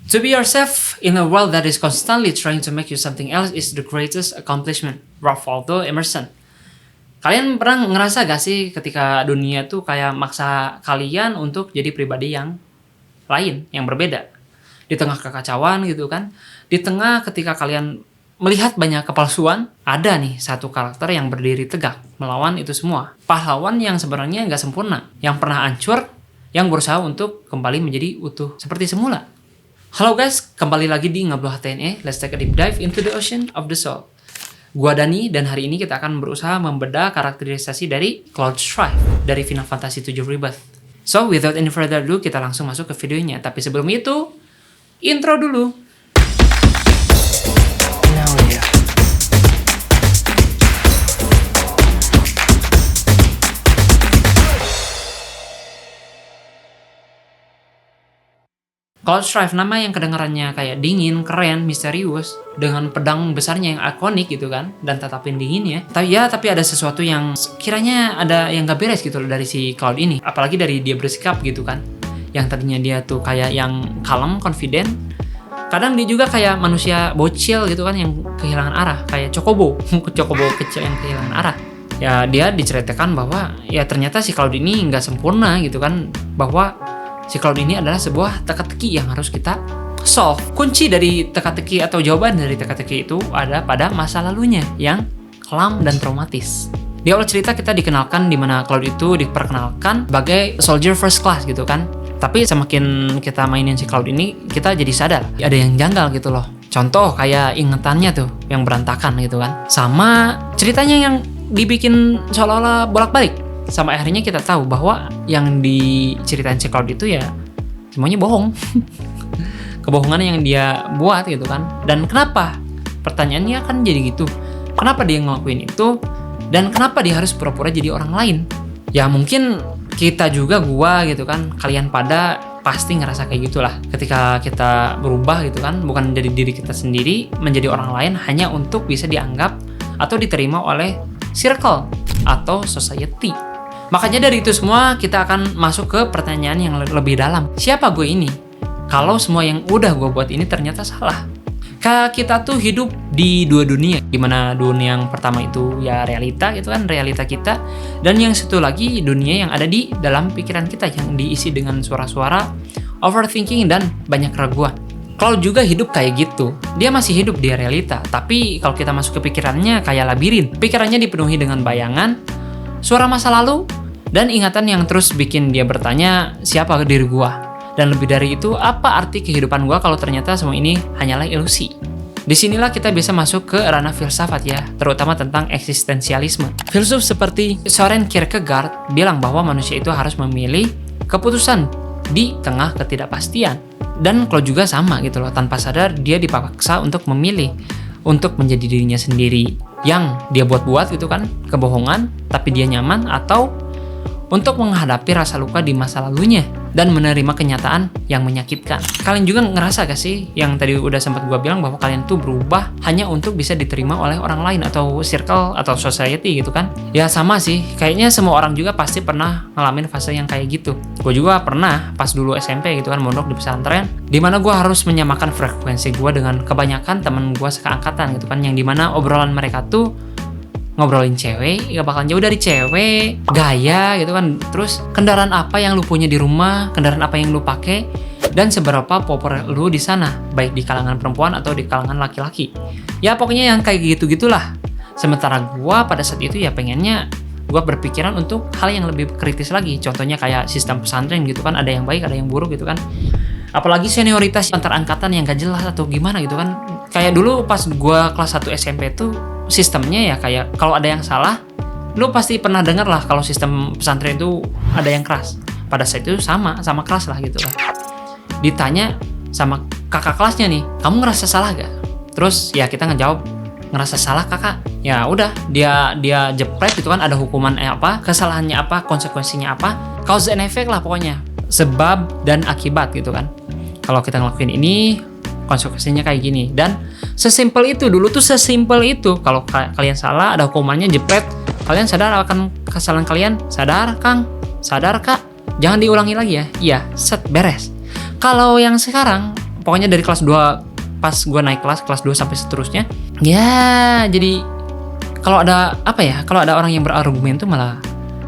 To be yourself in a world that is constantly trying to make you something else is the greatest accomplishment. Ralph Waldo Emerson. Kalian pernah ngerasa gak sih ketika dunia tuh kayak maksa kalian untuk jadi pribadi yang lain, yang berbeda? Di tengah kekacauan gitu kan, di tengah ketika kalian melihat banyak kepalsuan, ada nih satu karakter yang berdiri tegak melawan itu semua. Pahlawan yang sebenarnya gak sempurna, yang pernah hancur, yang berusaha untuk kembali menjadi utuh seperti semula. Halo guys, kembali lagi di Ngablu HTNE. Let's take a deep dive into the ocean of the soul. Gua Dani, dan hari ini kita akan berusaha membedah karakterisasi dari Cloud Strife dari Final Fantasy VII Rebirth. So, without any further ado, kita langsung masuk ke videonya. Tapi sebelum itu, intro dulu. Cloud Strife, nama yang kedengarannya kayak dingin, keren, misterius, dengan pedang besarnya yang ikonik gitu kan, dan tatapin dinginnya. Tapi ada sesuatu yang kiranya ada yang gak beres gitu loh dari si Cloud ini. Apalagi dari dia bersikap gitu kan, yang tadinya dia tuh kayak yang kalem, confident. Kadang dia juga kayak manusia bocil gitu kan, yang kehilangan arah, kayak Chocobo kecil yang kehilangan arah. Ya dia diceritakan bahwa ya ternyata si Cloud ini gak sempurna gitu kan, bahwa si Cloud ini adalah sebuah teka-teki yang harus kita solve. Kunci dari teka-teki atau jawaban dari teka-teki itu ada pada masa lalunya yang kelam dan traumatis. Di awal cerita kita dikenalkan di mana Cloud itu diperkenalkan sebagai soldier first class gitu kan. Tapi semakin kita mainin si Cloud ini, kita jadi sadar ada yang janggal gitu loh. Contoh kayak ingetannya tuh yang berantakan gitu kan. Sama ceritanya yang dibikin seolah-olah bolak-balik. Sampai akhirnya kita tahu bahwa yang diceritain si Cloud itu ya semuanya bohong. Kebohongan yang dia buat gitu kan. Dan kenapa? Pertanyaannya kan jadi gitu. Kenapa dia ngelakuin itu? Dan kenapa dia harus pura-pura jadi orang lain? Ya mungkin kita juga, gua gitu kan, kalian pada pasti ngerasa kayak gitulah. Ketika kita berubah gitu kan, bukan menjadi diri kita sendiri, menjadi orang lain hanya untuk bisa dianggap atau diterima oleh circle atau society. Makanya dari itu semua kita akan masuk ke pertanyaan yang lebih dalam. Siapa gue ini? Kalau semua yang udah gue buat ini ternyata salah. Kita tuh hidup di dua dunia. Dimana dunia yang pertama itu ya realita gitu kan, realita kita. Dan yang satu lagi dunia yang ada di dalam pikiran kita, yang diisi dengan suara-suara, overthinking, dan banyak keraguan. Cloud juga hidup kayak gitu. Dia masih hidup di realita. Tapi kalau kita masuk ke pikirannya kayak labirin. Pikirannya dipenuhi dengan bayangan, suara masa lalu, dan ingatan yang terus bikin dia bertanya, siapa diri gua? Dan lebih dari itu, apa arti kehidupan gua kalau ternyata semua ini hanyalah ilusi? Disinilah kita bisa masuk ke ranah filsafat ya, terutama tentang eksistensialisme. Filsuf seperti Søren Kierkegaard bilang bahwa manusia itu harus memilih keputusan di tengah ketidakpastian. Dan Cloud juga sama gitu loh, tanpa sadar dia dipaksa untuk memilih, untuk menjadi dirinya sendiri. Yang dia buat-buat gitu kan, kebohongan, tapi dia nyaman, atau untuk menghadapi rasa luka di masa lalunya dan menerima kenyataan yang menyakitkan. Kalian juga ngerasa gak sih yang tadi udah sempat gue bilang bahwa kalian tuh berubah hanya untuk bisa diterima oleh orang lain atau circle atau society gitu kan? Ya sama sih, kayaknya semua orang juga pasti pernah ngalamin fase yang kayak gitu. Gue juga pernah pas dulu SMP gitu kan, mondok di pesantren, dimana gue harus menyamakan frekuensi gue dengan kebanyakan temen gue seangkatan gitu kan, yang dimana obrolan mereka tuh ngobrolin cewek, gak bakalan jauh dari cewek, gaya gitu kan, terus kendaraan apa yang lu punya di rumah, kendaraan apa yang lu pakai, dan seberapa populer lu di sana, baik di kalangan perempuan atau di kalangan laki-laki. Ya pokoknya yang kayak gitu-gitulah. Sementara gua pada saat itu ya pengennya gua berpikiran untuk hal yang lebih kritis lagi. Contohnya kayak sistem pesantren gitu kan, ada yang baik, ada yang buruk gitu kan. Apalagi senioritas antar angkatan yang gak jelas atau gimana gitu kan. Kayak dulu pas gua kelas 1 SMP tuh sistemnya ya kayak kalau ada yang salah, lu pasti pernah dengar lah kalau sistem pesantren itu ada yang keras. Pada saat itu sama keras lah gitu lah. Ditanya sama kakak kelasnya nih, kamu ngerasa salah gak? Terus ya kita ngejawab, ngerasa salah kakak. Ya udah, dia jepret gitu kan, ada hukumannya apa, kesalahannya apa, konsekuensinya apa, cause and effect lah pokoknya, sebab dan akibat gitu kan. Kalau kita ngelakuin ini, konsekuensinya kayak gini. Dan sesimpel itu, dulu tuh sesimpel itu. Kalau kalian salah, ada hukumannya, jepret. Kalian sadar akan kesalahan kalian? Sadar Kang? Sadar Kak? Jangan diulangi lagi ya. Iya, set, beres. Kalau yang sekarang pokoknya dari kelas 2 pas gue naik kelas 2 sampai seterusnya. Ya, jadi kalau ada orang yang berargumen tuh malah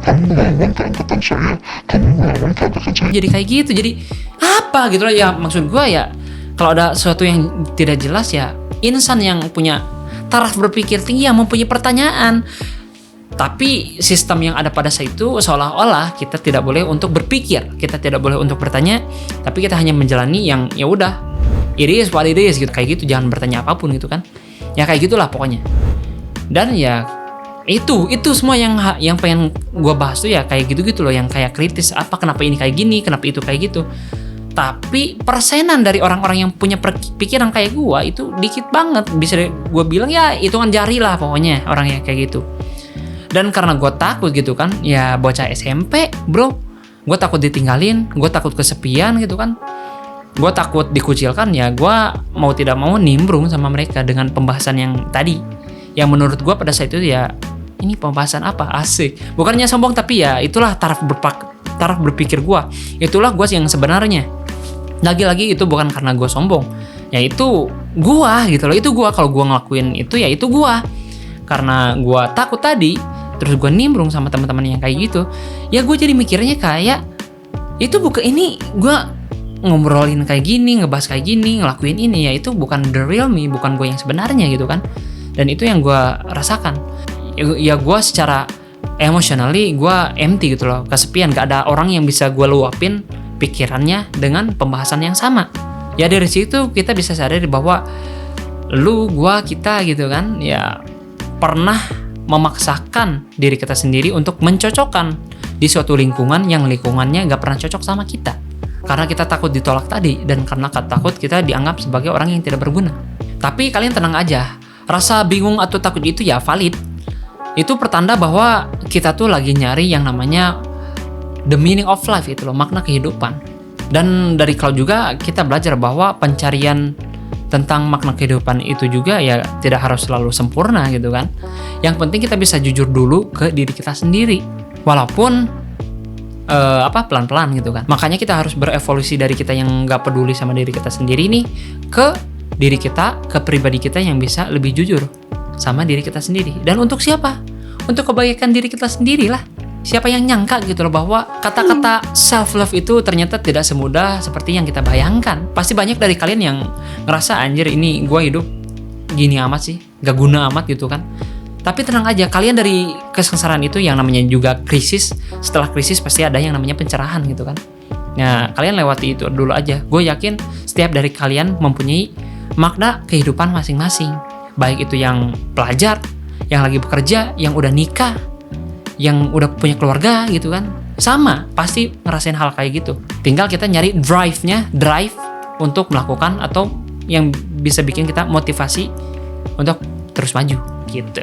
kamu melawan keangkatan saya, jadi kayak gitu. Jadi apa gitu loh ya, maksud gue ya, kalau ada sesuatu yang tidak jelas ya, insan yang punya taraf berpikir tinggi yang mempunyai pertanyaan. Tapi sistem yang ada pada saat itu seolah-olah kita tidak boleh untuk berpikir, kita tidak boleh untuk bertanya, tapi kita hanya menjalani yang ya udah, it is what it is gitu, kayak gitu, jangan bertanya apapun gitu kan. Ya kayak gitulah pokoknya. Dan ya itu semua yang pengen gue bahas tuh ya kayak gitu loh, yang kayak kritis, apa kenapa ini kayak gini, kenapa itu kayak gitu. Tapi persenan dari orang-orang yang punya pikiran kayak gue itu dikit banget, bisa gue bilang ya hitungan jari lah pokoknya orangnya kayak gitu. Dan karena gue takut gitu kan, ya bocah SMP bro, gue takut ditinggalin, gue takut kesepian gitu kan, gue takut dikucilkan, ya gue mau tidak mau nimbrung sama mereka dengan pembahasan yang tadi, yang menurut gue pada saat itu ya, ini pembahasan apa, asik, bukannya sombong, tapi ya itulah taraf berpikir gue, itulah gue yang sebenarnya. Lagi-lagi itu bukan karena gue sombong, ya itu gue gitu loh, itu gue, kalau gue ngelakuin itu ya itu gue, karena gue takut tadi, terus gue nimbrung sama teman-teman yang kayak gitu, ya gue jadi mikirnya kayak itu bukan, ini gue ngobrolin kayak gini, ngebahas kayak gini, ngelakuin ini, ya itu bukan the real me, bukan gue yang sebenarnya gitu kan. Dan itu yang gue rasakan, ya gue secara emotionally gue empty gitu loh, kesepian, gak ada orang yang bisa gue luapin pikirannya dengan pembahasan yang sama. Ya dari situ kita bisa sadari bahwa lu, gue, kita gitu kan, ya pernah memaksakan diri kita sendiri untuk mencocokkan di suatu lingkungan yang lingkungannya gak pernah cocok sama kita, karena kita takut ditolak tadi, dan karena takut kita dianggap sebagai orang yang tidak berguna. Tapi kalian tenang aja, rasa bingung atau takut itu ya valid. Itu pertanda bahwa kita tuh lagi nyari yang namanya the meaning of life, itu loh, makna kehidupan. Dan dari Cloud juga kita belajar bahwa pencarian tentang makna kehidupan itu juga ya tidak harus selalu sempurna gitu kan. Yang penting kita bisa jujur dulu ke diri kita sendiri, walaupun pelan-pelan gitu kan. Makanya kita harus berevolusi dari kita yang nggak peduli sama diri kita sendiri nih, ke diri kita, ke pribadi kita yang bisa lebih jujur sama diri kita sendiri. Dan untuk siapa? Untuk kebaikan diri kita sendiri lah. Siapa yang nyangka gitu loh bahwa kata-kata self-love itu ternyata tidak semudah seperti yang kita bayangkan. Pasti banyak dari kalian yang ngerasa, anjir ini gue hidup gini amat sih, gak guna amat gitu kan. Tapi tenang aja, kalian dari kesengsaraan itu yang namanya juga krisis, setelah krisis pasti ada yang namanya pencerahan gitu kan. Nah kalian lewati itu dulu aja. Gue yakin setiap dari kalian mempunyai makna kehidupan masing-masing. Baik itu yang pelajar, yang lagi bekerja, yang udah nikah, yang udah punya keluarga gitu kan, sama pasti ngerasain hal kayak gitu. Tinggal kita nyari drive untuk melakukan, atau yang bisa bikin kita motivasi untuk terus maju gitu.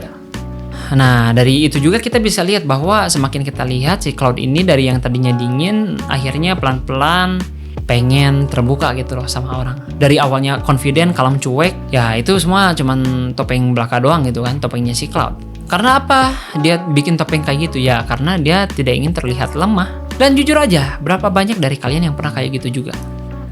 Nah dari itu juga kita bisa lihat bahwa semakin kita lihat si Cloud ini dari yang tadinya dingin, akhirnya pelan-pelan pengen terbuka gitu loh sama orang. Dari awalnya confident, kalem, cuek, ya itu semua cuman topeng belaka doang gitu kan, topengnya si Cloud. Karena apa dia bikin topeng kayak gitu? Ya karena dia tidak ingin terlihat lemah. Dan jujur aja, berapa banyak dari kalian yang pernah kayak gitu juga?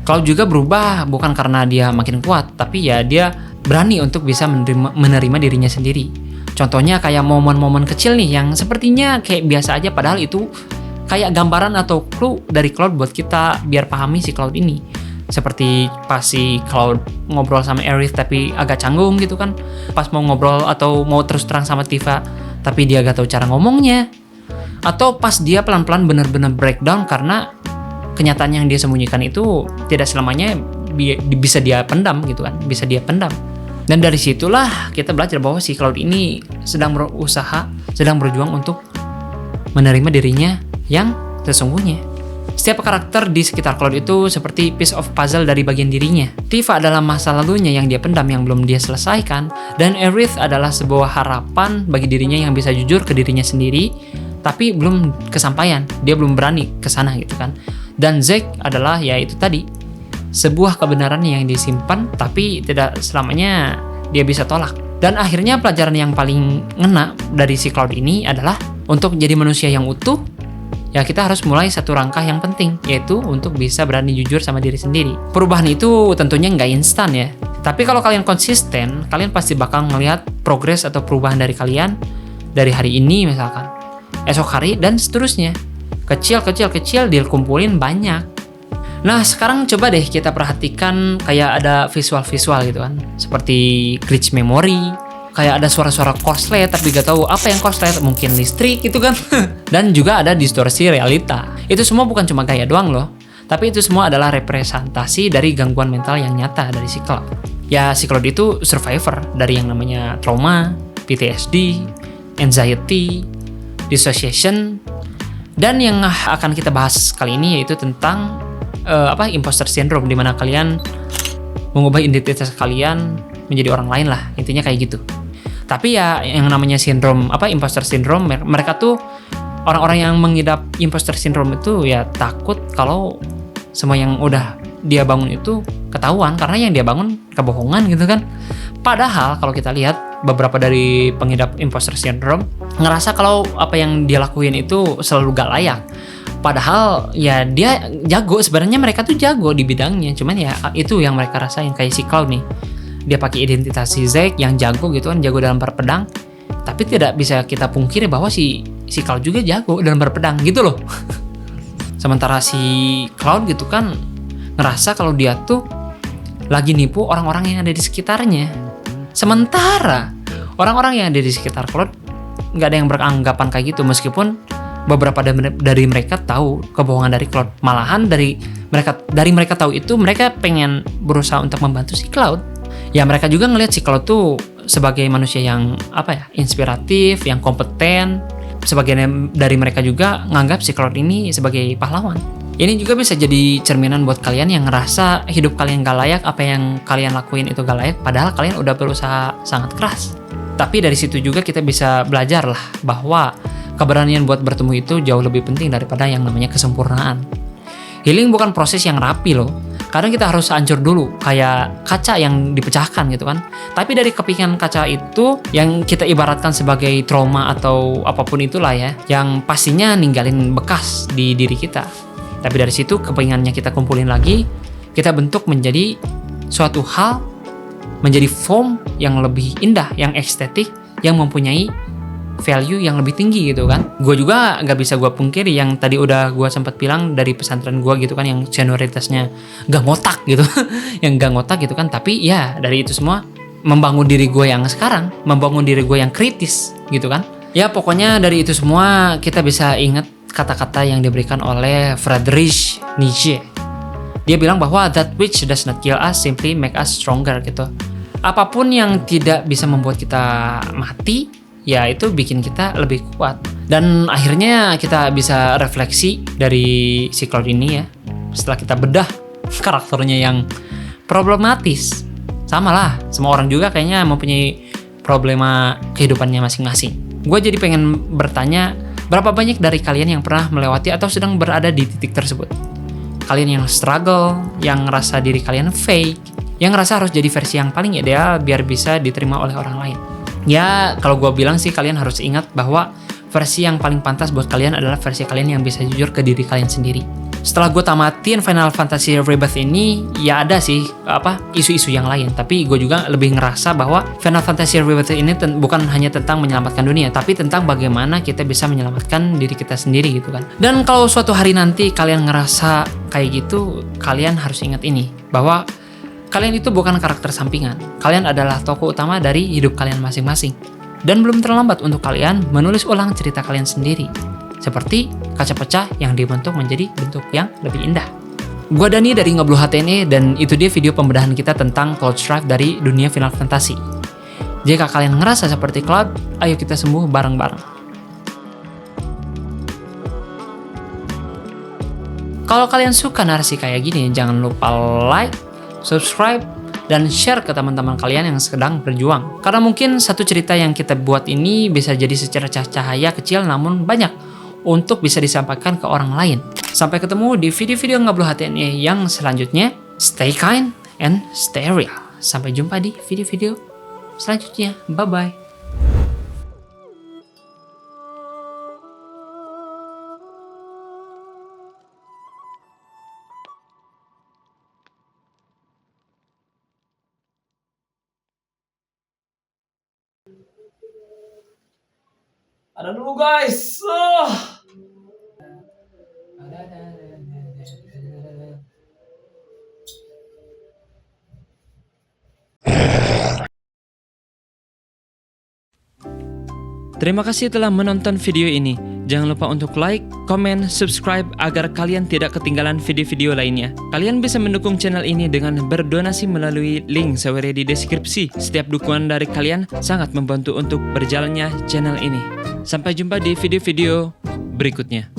Cloud juga berubah bukan karena dia makin kuat, tapi ya dia berani untuk bisa menerima dirinya sendiri. Contohnya kayak momen-momen kecil nih yang sepertinya kayak biasa aja, padahal itu kayak gambaran atau clue dari Cloud buat kita biar pahami si Cloud ini. Seperti pas si Cloud ngobrol sama Aerith tapi agak canggung gitu kan, pas mau ngobrol atau mau terus terang sama Tifa tapi dia gak tahu cara ngomongnya, atau pas dia pelan-pelan bener-bener breakdown karena kenyataan yang dia sembunyikan itu tidak selamanya bisa dia pendam gitu kan, bisa dia pendam. Dan dari situlah kita belajar bahwa si Cloud ini sedang berusaha, sedang berjuang untuk menerima dirinya yang sesungguhnya. Setiap karakter di sekitar Cloud itu seperti piece of puzzle dari bagian dirinya. Tifa adalah masa lalunya yang dia pendam, yang belum dia selesaikan. Dan Aerith adalah sebuah harapan bagi dirinya yang bisa jujur ke dirinya sendiri, tapi belum kesampaian. Dia belum berani ke sana gitu kan. Dan Zack adalah ya itu tadi, sebuah kebenaran yang disimpan, tapi tidak selamanya dia bisa tolak. Dan akhirnya pelajaran yang paling ngena dari si Cloud ini adalah untuk jadi manusia yang utuh, ya kita harus mulai satu langkah yang penting, yaitu untuk bisa berani jujur sama diri sendiri. Perubahan itu tentunya nggak instan ya, tapi kalau kalian konsisten, kalian pasti bakal melihat progres atau perubahan dari kalian dari hari ini misalkan, esok hari, dan seterusnya. Kecil dikumpulin banyak. Nah, sekarang coba deh kita perhatikan kayak ada visual-visual gitu kan. Seperti glitch memory, kayak ada suara-suara korslet tapi gak tahu apa yang korslet, mungkin listrik gitu kan. Dan juga ada distorsi realita. Itu semua bukan cuma gaya doang loh, tapi itu semua adalah representasi dari gangguan mental yang nyata dari si Cloud. Ya, si Cloud itu survivor dari yang namanya trauma, PTSD, anxiety, dissociation, dan yang akan kita bahas kali ini yaitu tentang imposter syndrome, di mana kalian mengubah identitas kalian menjadi orang lain lah, intinya kayak gitu. Tapi ya yang namanya imposter syndrome, mereka tuh orang-orang yang mengidap imposter syndrome itu ya takut kalau semua yang udah dia bangun itu ketahuan, karena yang dia bangun kebohongan gitu kan. Padahal kalau kita lihat beberapa dari pengidap imposter syndrome ngerasa kalau apa yang dia lakuin itu selalu gak layak. Padahal ya dia jago, sebenarnya mereka tuh jago di bidangnya, cuman ya itu yang mereka rasain. Kayak si Cloud nih, dia pakai identitas si Zack yang jago gitu kan, jago dalam berpedang, tapi tidak bisa kita pungkiri bahwa si Cloud juga jago dalam berpedang gitu loh. Sementara si Cloud gitu kan ngerasa kalau dia tuh lagi nipu orang-orang yang ada di sekitarnya. Sementara orang-orang yang ada di sekitar Cloud nggak ada yang beranggapan kayak gitu, meskipun beberapa dari mereka tahu kebohongan dari Cloud. Malahan dari mereka tahu itu, mereka pengen berusaha untuk membantu si Cloud. Ya mereka juga ngelihat si Cloud tuh sebagai manusia yang inspiratif, yang kompeten. Sebagian dari mereka juga nganggap si Cloud ini sebagai pahlawan. Ini juga bisa jadi cerminan buat kalian yang ngerasa hidup kalian gak layak, apa yang kalian lakuin itu gak layak, padahal kalian udah berusaha sangat keras. Tapi dari situ juga kita bisa belajar lah bahwa keberanian buat bertemu itu jauh lebih penting daripada yang namanya kesempurnaan. Healing bukan proses yang rapi loh. Kadang kita harus hancur dulu, kayak kaca yang dipecahkan gitu kan. Tapi dari kepingan kaca itu yang kita ibaratkan sebagai trauma atau apapun itulah ya, yang pastinya ninggalin bekas di diri kita. Tapi dari situ kepingannya kita kumpulin lagi, kita bentuk menjadi suatu hal, menjadi form yang lebih indah, yang estetik, yang mempunyai value yang lebih tinggi gitu kan. Gue juga gak bisa gue pungkiri yang tadi udah gue sempat bilang dari pesantren gue gitu kan, yang senioritasnya gak ngotak gitu. Yang gak ngotak gitu kan. Tapi ya dari itu semua membangun diri gue yang sekarang, membangun diri gue yang kritis gitu kan. Ya pokoknya dari itu semua kita bisa ingat kata-kata yang diberikan oleh Friedrich Nietzsche. Dia bilang bahwa that which does not kill us simply make us stronger gitu. Apapun yang tidak bisa membuat kita mati, ya itu bikin kita lebih kuat. Dan akhirnya kita bisa refleksi dari si Cloud ini ya, setelah kita bedah karakternya yang problematis. Sama lah, semua orang juga kayaknya mempunyai problema kehidupannya masing-masing. Gue jadi pengen bertanya, berapa banyak dari kalian yang pernah melewati atau sedang berada di titik tersebut? Kalian yang struggle, yang ngerasa diri kalian fake, yang ngerasa harus jadi versi yang paling ideal biar bisa diterima oleh orang lain. Ya, kalau gue bilang sih kalian harus ingat bahwa versi yang paling pantas buat kalian adalah versi kalian yang bisa jujur ke diri kalian sendiri. Setelah gue tamatin Final Fantasy Rebirth ini, ya ada sih isu-isu yang lain. Tapi gue juga lebih ngerasa bahwa Final Fantasy Rebirth ini bukan hanya tentang menyelamatkan dunia, tapi tentang bagaimana kita bisa menyelamatkan diri kita sendiri gitu kan. Dan kalau suatu hari nanti kalian ngerasa kayak gitu, kalian harus ingat ini, bahwa kalian itu bukan karakter sampingan. Kalian adalah tokoh utama dari hidup kalian masing-masing. Dan belum terlambat untuk kalian menulis ulang cerita kalian sendiri. Seperti kaca pecah yang dibentuk menjadi bentuk yang lebih indah. Gua Dani dari Ngeblu HTNE dan itu dia video pembedahan kita tentang Cloud Strife dari dunia Final Fantasy. Jika kalian ngerasa seperti Cloud, ayo kita sembuh bareng-bareng. Kalau kalian suka narasi kayak gini, jangan lupa like, subscribe, dan share ke teman-teman kalian yang sedang berjuang. Karena mungkin satu cerita yang kita buat ini bisa jadi secercah cahaya kecil namun banyak untuk bisa disampaikan ke orang lain. Sampai ketemu di video-video Ngeblu HTNE yang selanjutnya. Stay kind and stay real. Sampai jumpa di video-video selanjutnya. Bye-bye. Ada dulu guys. Terima kasih telah menonton video ini. Jangan lupa untuk like, komen, subscribe agar kalian tidak ketinggalan video-video lainnya. Kalian bisa mendukung channel ini dengan berdonasi melalui link sesuai di deskripsi. Setiap dukungan dari kalian sangat membantu untuk berjalannya channel ini. Sampai jumpa di video-video berikutnya.